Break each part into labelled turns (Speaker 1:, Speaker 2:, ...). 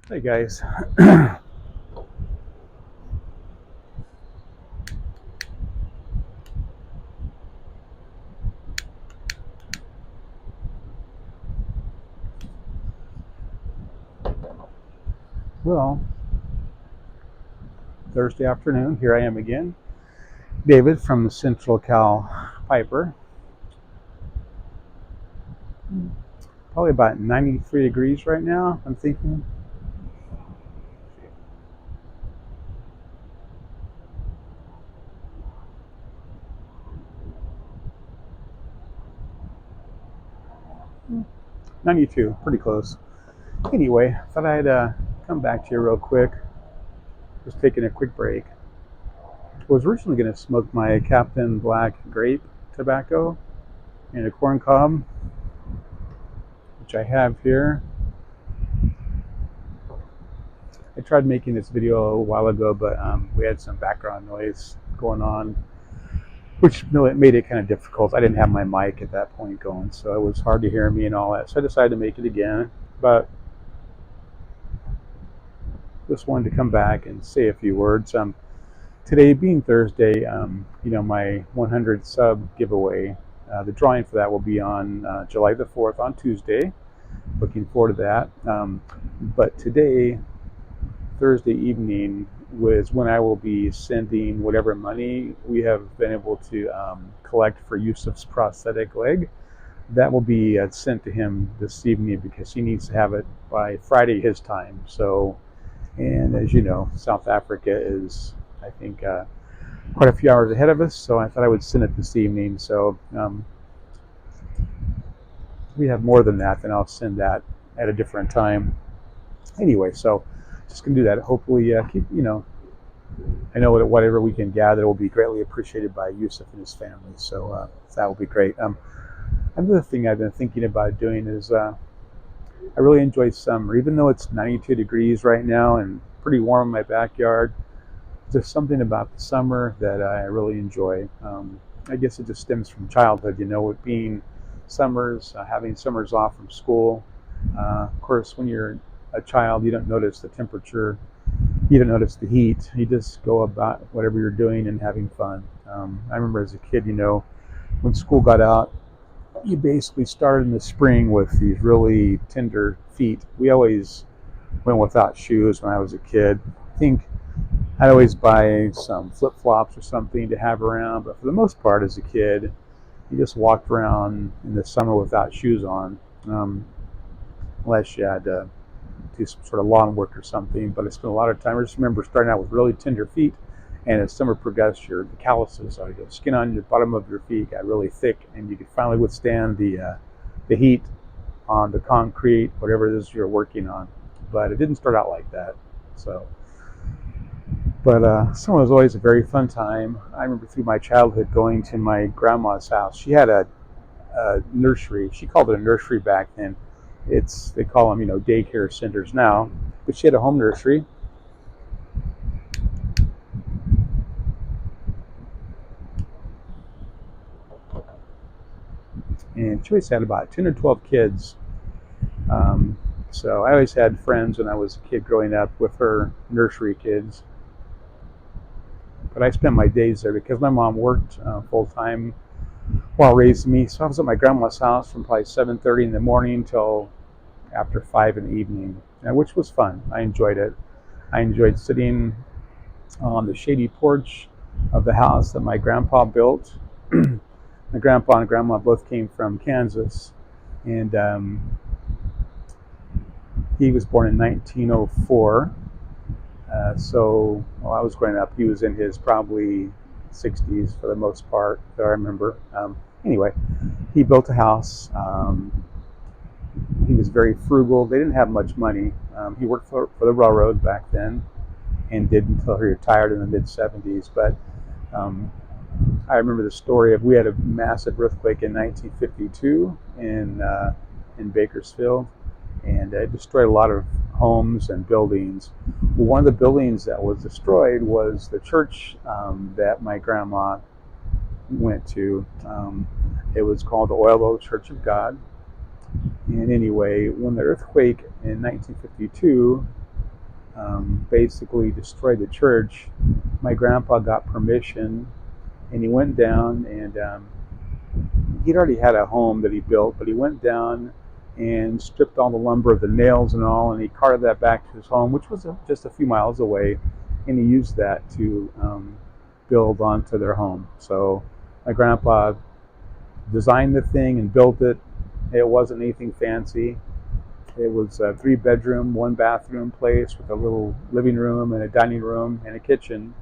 Speaker 1: Hey guys. Well, Thursday afternoon, here I am again. David from the Central Cal Piper. Probably about 93 degrees right now, I'm thinking. 92, pretty close. Anyway, thought I'd come back to you real quick. Just taking a quick break. I was originally going to smoke my Captain Black grape tobacco and a corn cob, which I have here. I tried making this video a while ago, but we had some background noise going on, which made it kind of difficult. I didn't have my mic at that point going, so it was hard to hear me and all that. So I decided to make it again, but just wanted to come back and say a few words. Today being Thursday, my 100 sub giveaway, the drawing for that will be on July the 4th on Tuesday. Looking forward to that. But today, Thursday evening, was when I will be sending whatever money we have been able to collect for Yusuf's prosthetic leg. That will be sent to him this evening because he needs to have it by Friday his time. So, and as you know, South Africa is, I think, quite a few hours ahead of us. So I thought I would send it this evening. So we have more than that, then I'll send that at a different time. Anyway, so just gonna do that. Hopefully, I know that whatever we can gather will be greatly appreciated by Yusuf and his family. So that will be great. Another thing I've been thinking about doing is I really enjoy summer, even though it's 92 degrees right now and pretty warm in my backyard. There's something about the summer that I really enjoy. I guess it just stems from childhood, it being summers, having summers off from school. Of course, when you're a child, you don't notice the temperature, you don't notice the heat. You just go about whatever you're doing and having fun. I remember as a kid, when school got out, you basically started in the spring with these really tender feet. We always went without shoes when I was a kid. I think I'd always buy some flip flops or something to have around, but for the most part, as a kid, you just walked around in the summer without shoes on, unless you had to do some sort of lawn work or something. But I spent a lot of time. I just remember starting out with really tender feet, and as summer progressed, the calluses, or the skin on the bottom of your feet, got really thick, and you could finally withstand the heat on the concrete, whatever it is you're working on. But it didn't start out like that. So, but summer was always a very fun time. I remember through my childhood going to my grandma's house. She had a nursery. She called it a nursery back then. They call them daycare centers now, but she had a home nursery. And she always had about 10 or 12 kids. So I always had friends when I was a kid growing up with her nursery kids. But I spent my days there because my mom worked full time while raising me. So I was at my grandma's house from probably 7:30 in the morning till after 5 in the evening, which was fun. I enjoyed it. I enjoyed sitting on the shady porch of the house that my grandpa built. My grandpa and grandma both came from Kansas, and he was born in 1904. So while I was growing up, he was in his probably 60s for the most part, that I remember. Anyway, he built a house. He was very frugal. They didn't have much money. He worked for the railroad back then and did until he retired in the mid 70s. But I remember the story of we had a massive earthquake in 1952 in Bakersfield, and it destroyed a lot of homes and buildings. One of the buildings that was destroyed was the church that my grandma went to. It was called the Oilo Church of God. And anyway, when the earthquake in 1952 basically destroyed the church, my grandpa got permission and he went down and he'd already had a home that he built, but he went down and stripped all the lumber, the nails and all, and he carted that back to his home, which was just a few miles away, and he used that to build onto their home. So my grandpa designed the thing and built it. It wasn't anything fancy. It was a 3-bedroom, 1-bathroom place with a little living room and a dining room and a kitchen,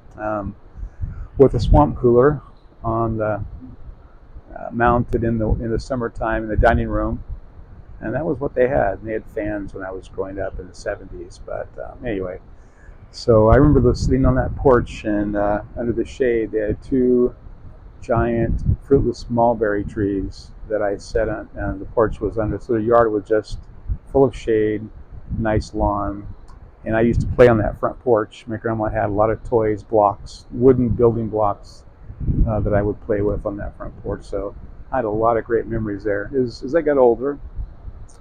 Speaker 1: with a swamp cooler on the mounted in the summertime in the dining room, and that was what they had. And they had fans when I was growing up in the 70s. But anyway, so I remember sitting on that porch, and under the shade they had 2 giant fruitless mulberry trees that I sat on, and the porch was under. So the yard was just full of shade, nice lawn, and I used to play on that front porch. My grandma had a lot of toys, blocks, wooden building blocks that I would play with on that front porch. So I had a lot of great memories there. As I got older,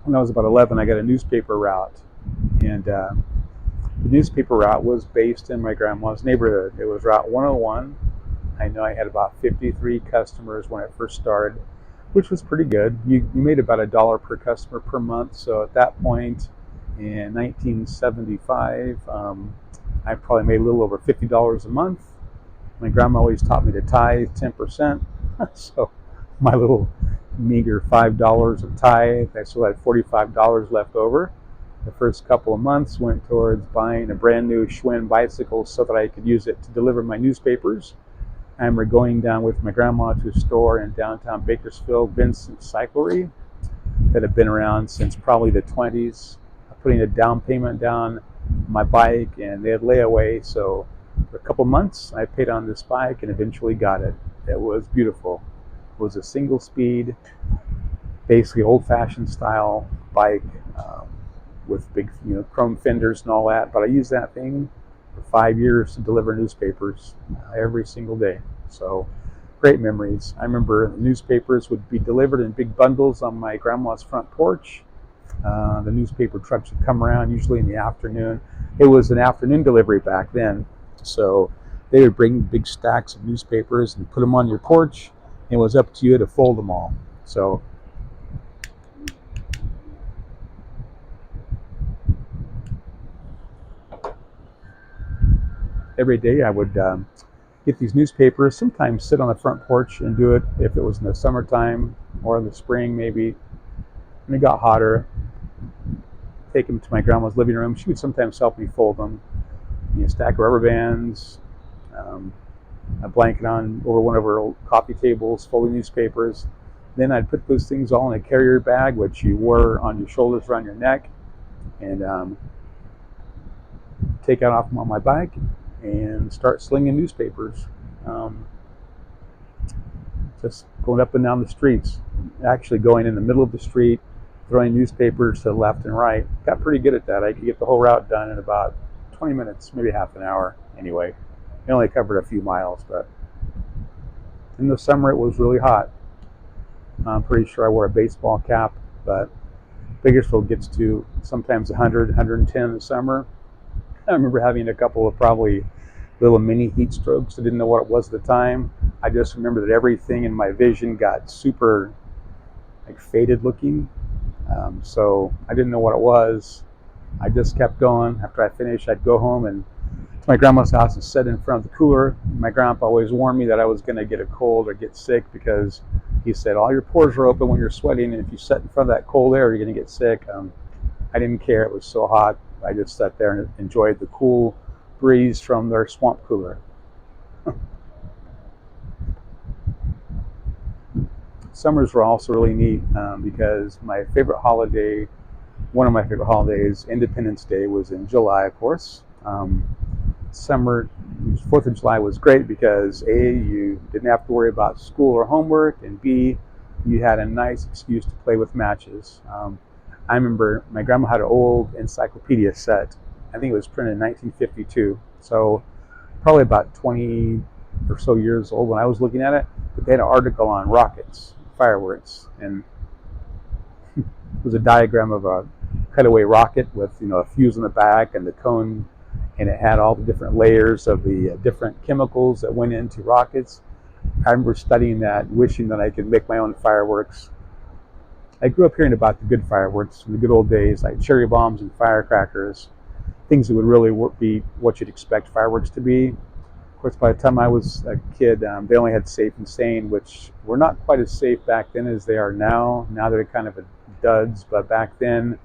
Speaker 1: when I was about 11, I got a newspaper route, and the newspaper route was based in my grandma's neighborhood. It was Route 101. I know I had about 53 customers when it first started, which was pretty good. You made about $1 per customer per month. So at that point in 1975, I probably made a little over $50 a month. My grandma always taught me to tithe 10%. So my little meager $5 of tithe, I still had $45 left over. The first couple of months went towards buying a brand new Schwinn bicycle so that I could use it to deliver my newspapers. I remember going down with my grandma to a store in downtown Bakersfield, Vincent Cyclery, that had been around since probably the 20s, putting a down payment down my bike, and they had layaway. So for a couple months, I paid on this bike and eventually got it. It was beautiful. It was a single speed, basically old-fashioned style bike with big, chrome fenders and all that. But I used that thing for 5 years to deliver newspapers every single day. So great memories. I remember the newspapers would be delivered in big bundles on my grandma's front porch. The newspaper trucks would come around usually in the afternoon. It was an afternoon delivery back then. So they would bring big stacks of newspapers and put them on your porch. It was up to you to fold them all. So every day I would get these newspapers, sometimes sit on the front porch and do it if it was in the summertime or in the spring maybe. When it got hotter, take them to my grandma's living room. She would sometimes help me fold them. A stack of rubber bands, a blanket on over one of her old coffee tables, folding newspapers. Then I'd put those things all in a carrier bag, which you wore on your shoulders, around your neck, and take it off on my bike and start slinging newspapers. Just going up and down the streets, actually going in the middle of the street, throwing newspapers to the left and right. Got pretty good at that. I could get the whole route done in about 20 minutes, maybe half an hour anyway. I only covered a few miles, but in the summer it was really hot. I'm pretty sure I wore a baseball cap, but Bakersfield gets to sometimes 100, 110 in the summer. I remember having a couple of probably little mini heat strokes. I didn't know what it was at the time. I just remember that everything in my vision got super faded looking. So I didn't know what it was. I just kept going. After I finished, I'd go home and to my grandma's house and sit in front of the cooler. My grandpa always warned me that I was going to get a cold or get sick because he said all your pores are open when you're sweating, and if you sit in front of that cold air, you're going to get sick. I didn't care. It was so hot. I just sat there and enjoyed the cool breeze from their swamp cooler. Summers were also really neat because my favorite holiday, one of my favorite holidays, Independence Day, was in July, of course. Summer, 4th of July was great because A, you didn't have to worry about school or homework, and B, you had a nice excuse to play with matches. I remember my grandma had an old encyclopedia set. I think it was printed in 1952, so probably about 20 or so years old when I was looking at it. But they had an article on rockets, fireworks, and it was a diagram of a cutaway rocket with a fuse in the back and the cone and it had all the different layers of the different chemicals that went into rockets. I remember studying that, wishing that I could make my own fireworks. I grew up hearing about the good fireworks from the good old days, like cherry bombs and firecrackers, things that would really be what you'd expect fireworks to be. Of course, by the time I was a kid, they only had Safe and Sane, which were not quite as safe back then as they are now. Now they're kind of a duds, but back then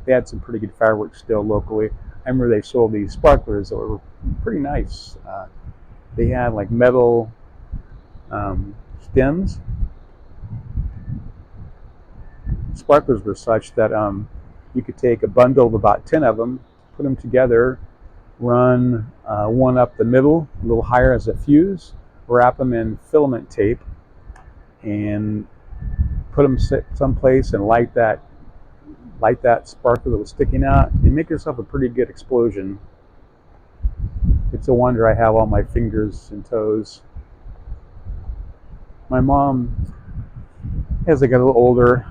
Speaker 1: they had some pretty good fireworks still locally. I remember they sold these sparklers that were pretty nice. They had like metal stems. Sparklers were such that you could take a bundle of about 10 of them, put them together, run one up the middle, a little higher as a fuse, wrap them in filament tape, and put them someplace and light that sparkler that was sticking out, and make yourself a pretty good explosion. It's a wonder I have all my fingers and toes. My mom, as I got a little older,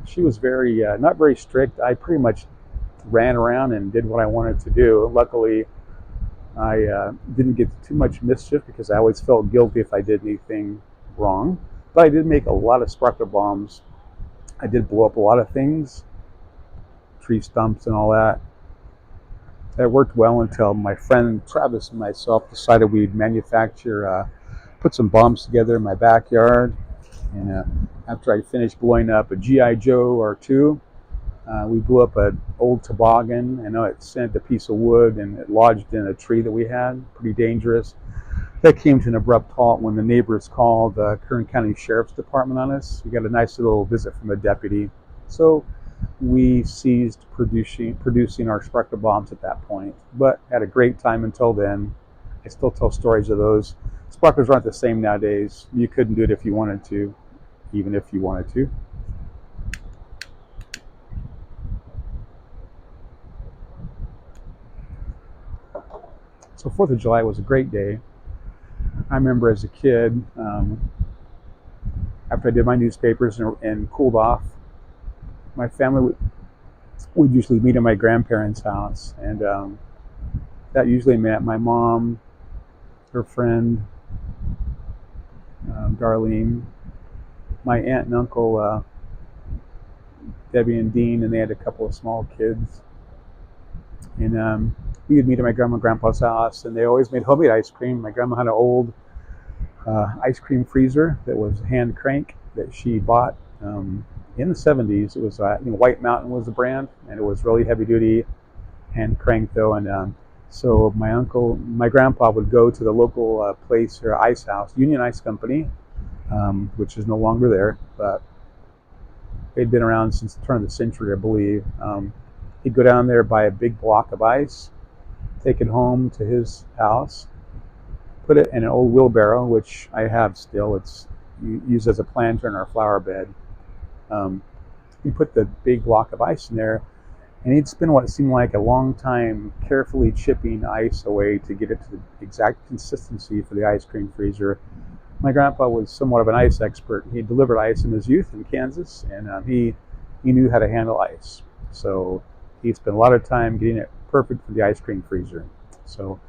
Speaker 1: she was very not very strict. I pretty much ran around and did what I wanted to do. Luckily, I didn't get too much mischief because I always felt guilty if I did anything wrong. But I did make a lot of sparkler bombs. I did blow up a lot of things, tree stumps and all that. That worked well until my friend Travis and myself decided we'd put some bombs together in my backyard. And after I finished blowing up a G.I. Joe or two, we blew up an old toboggan. I know it sent a piece of wood and it lodged in a tree that we had. Pretty dangerous. That came to an abrupt halt when the neighbors called the Kern County Sheriff's Department on us. We got a nice little visit from a deputy. So we ceased producing our sparkler bombs at that point, but had a great time until then. I still tell stories of those. Sparklers aren't the same nowadays. You couldn't do it if you wanted to, even if you wanted to. So 4th of July was a great day. I remember as a kid, after I did my newspapers and cooled off, my family would usually meet at my grandparents' house, and that usually meant my mom, her friend, Darlene, my aunt and uncle, Debbie and Dean, and they had a couple of small kids. And we would meet at my grandma and grandpa's house, and they always made homemade ice cream. My grandma had an old ice cream freezer that was hand crank that she bought in the 70s. It was White Mountain was the brand, and it was really heavy duty, hand crank though. And so my grandpa would go to the local place here, Ice House, Union Ice Company, which is no longer there, but they'd been around since the turn of the century, I believe. He'd go down there, buy a big block of ice, take it home to his house, put it in an old wheelbarrow, which I have still. It's used as a planter in our flower bed. He'd put the big block of ice in there, and he'd spend what seemed like a long time carefully chipping ice away to get it to the exact consistency for the ice cream freezer. My grandpa was somewhat of an ice expert. He delivered ice in his youth in Kansas, and he knew how to handle ice. So he spent a lot of time getting it perfect for the ice cream freezer. So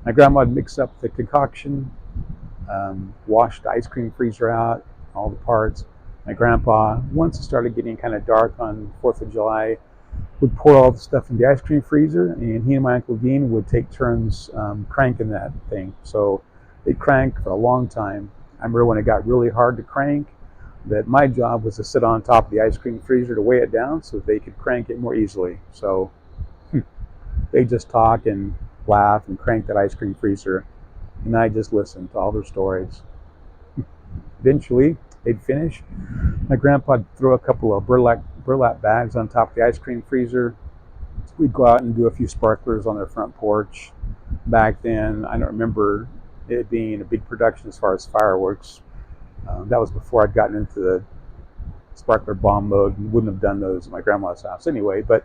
Speaker 1: my grandma would mix up the concoction, wash the ice cream freezer out, all the parts. My grandpa, once it started getting kind of dark on 4th of July, would pour all the stuff in the ice cream freezer, and he and my Uncle Dean would take turns cranking that thing. So they'd crank for a long time. I remember when it got really hard to crank, that my job was to sit on top of the ice cream freezer to weigh it down so that they could crank it more easily. So they just talk and laugh and crank that ice cream freezer, and I just listened to all their stories. Eventually, they'd finish. My grandpa would throw a couple of burlap bags on top of the ice cream freezer. We'd go out and do a few sparklers on their front porch. Back then, I don't remember it being a big production as far as fireworks. That was before I'd gotten into the sparkler bomb mode and wouldn't have done those at my grandma's house anyway. But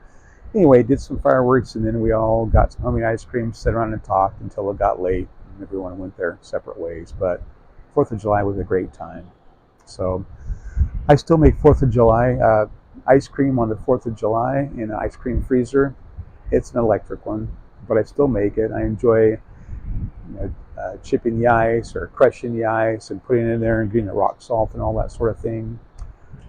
Speaker 1: anyway, did some fireworks, and then we all got some homemade ice cream, sat around and talked until it got late, and everyone went their separate ways. But 4th of July was a great time. So I still make 4th of July ice cream on the 4th of July in an ice cream freezer. It's an electric one, but I still make it. I enjoy chipping the ice or crushing the ice and putting it in there and getting the rock salt and all that sort of thing.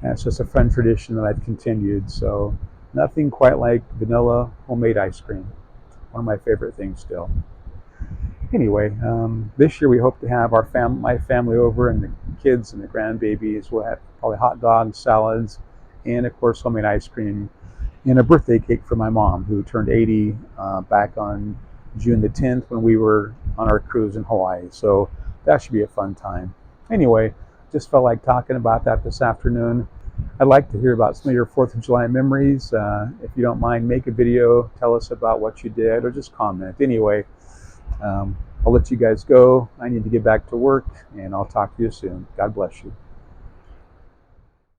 Speaker 1: And it's just a fun tradition that I've continued. So nothing quite like vanilla homemade ice cream. One of my favorite things still. Anyway, this year we hope to have my family over and the kids and the grandbabies. We'll have probably hot dogs, salads, and of course homemade ice cream and a birthday cake for my mom, who turned 80 back on June the 10th when we were on our cruise in Hawaii. So that should be a fun time. Anyway, just felt like talking about that this afternoon. I'd like to hear about some of your 4th of July memories. If you don't mind, make a video, tell us about what you did, or just comment. Anyway, I'll let you guys go. I need to get back to work, and I'll talk to you soon. God bless you.